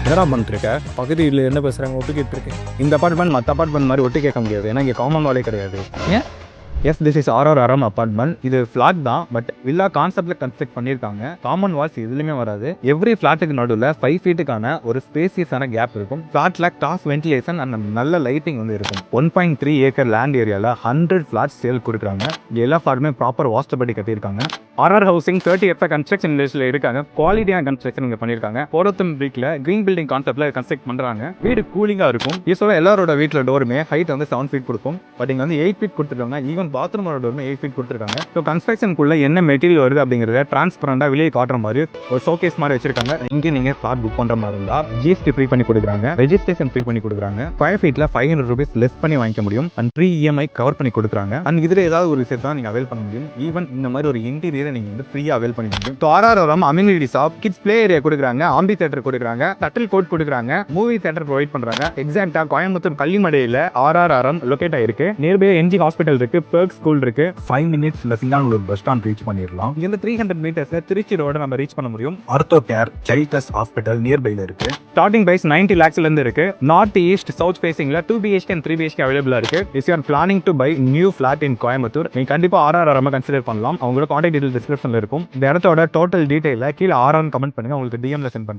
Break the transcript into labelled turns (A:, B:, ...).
A: என்னடா பண்ணிருக்க பகுதியில் என்ன பேசுகிறாங்க ஒட்டு கேட்டுருக்கு. இந்த அப்பார்ட்மெண்ட் மற்ற அப்பார்ட்மெண்ட் மாதிரி ஒட்டு கேட்க முடியாது, ஏன்னா இங்கே காமன் வாலே கிடையாது.
B: ஏன்?
A: Yes, this is RRRM apartment. இது ஃப்ளாட் தான், பட் வில்லா கான்செப்ட்ல கன்ஸ்ட்ரக்ட் பண்ணியிருக்காங்க. காமன் வால்ஸ் எதுலையுமே வராது. எவ்ரி ஃப்ளாட்டுக்கு நடுவில் 5 ஃபீட்டுக்கான ஒரு ஸ்பேசியஸான கேப் இருக்கும். ஃப்ளாட்ல கிராஸ் வென்டிலேஷன் அண்ட் நல்ல லைட்டிங் வந்து இருக்கும். 1.3 ஏக்கர் லேண்ட் ஏரியாவில் 100 ஃப்ளாட்ஸ் சேல் கொடுக்குறாங்க. எல்லா ஃப்ளாட்டுமே ப்ராப்பர் வாஸ்டபடி கட்டியிருக்காங்க. RR ஹவுசிங் 30 இயர்ஸ் கன்ஸ்ட்ரக்ஷன் லிஸ்ட்ல இருக்காங்க. குவாலிட்டியான கன்ஸ்ட்ரக்ஷன் இங்கே பண்ணியிருக்காங்க. போரத்தம் பிரிக்ல கிரீன் பில்டிங் கான்செப்ட்ல கன்ஸ்ட்ரக்ட் பண்றாங்க. வீடு கூலிங்காக இருக்கும். யூஸ்வலாக எல்லாரோட வீட்டில் டோருமே ஹைட் வந்து 7 ஃபீட் கொடுக்கும். பட் இங்கே வந்து 8 ஃபீட் கொடுத்துருக்காங்க. ஈவன் பாத்ரூமோட டோருமே 8 ஃபீட் கொடுத்துருக்காங்க. ஸோ கன்ஸ்ட்ரக்ஷனுக்குள்ள என்ன மெட்டீரியல் வருது அப்படிங்கிறத டிரான்ஸ்பரண்டாக வெளியே காட்டுற மாதிரி ஒரு ஷோகேஸ் மாதிரி வச்சிருக்காங்க. இங்கே நீங்கள் ஃப்ளாட் புக் பண்ணுற மாதிரி இருந்தால் GST ஃப்ரீ பண்ணி கொடுக்குறாங்க, ரெஜிஸ்ட்ரேஷன் ஃப்ரீ பண்ணி கொடுக்குறாங்க. 5 ஃபீட்டில் 500 ரூபீஸ் லெஸ் பண்ணி வாங்கிக்க முடியும். அண்ட் 3 EMI கவர் பண்ணி கொடுக்குறாங்க. அண்ட் இதில் ஏதாவது ஒரு விஷயத்தை நீங்கள் அவைல் பண்ண முடியும். ஈவன் இந்த மாதிரி ஒரு இன்டீரியரை நீங்கள் வந்து ஃப்ரீயாக அவைல் பண்ணி முடியும். So RRRM amenity shop, kids play area கொடுக்குறாங்க, ஆம்பி தியேட்டர் கொடுக்குறாங்க, ஷட்டில் கோர்ட் கொடுக்குறாங்க, மூவி தியேட்டர் ப்ரொவைட் பண்ணுறாங்க. எக்ஸாக்டாக கோயம்புத்தூர் கள்ளிமடையில் RRRM லொக்கேட் ஆயிருக்கு. நியர்பை NG ஹாஸ்பிட்டல் இருக்கு, பெர்க் ஸ்கூல் இருக்கு. 5 மினிட்ஸ்ல சிங்கானூர் பஸ் ஸ்டாண்ட் ரீச் பண்ணிடலாம். இந்த 300 மீட்டர்ஸ்ல திருச்சி ரோட நம்ம ரீச் பண்ண முடியும். ஆர்த்தோ கேர் சைல்ட்ஸ் ஹாஸ்பிட்டல் நியர்பைல இருக்கு. ஸ்டார்டிங் பிரைஸ் 90 lakhsல இருந்து இருக்கு. நார்த் ஈஸ்ட் சவுத் ஃபேசிங்ல 2 BHK and 3 BHK அவைலபிளா இருக்கு. If you are planning to buy new flat in Coimbatore, நீங்க கண்டிப்பா RRRM கன்சிடர் பண்ணலாம். அவங்களோட கான்டாக்ட் டீடைல் டிஸ்கிரிப்ஷன்ல இருக்கும். இந்த இடத்தோட டோட்டல் டீடைல கீழே RR கமெண்ட் பண்ணுங்க, உங்களுக்கு DM ல சென்ட் பண்றேன்.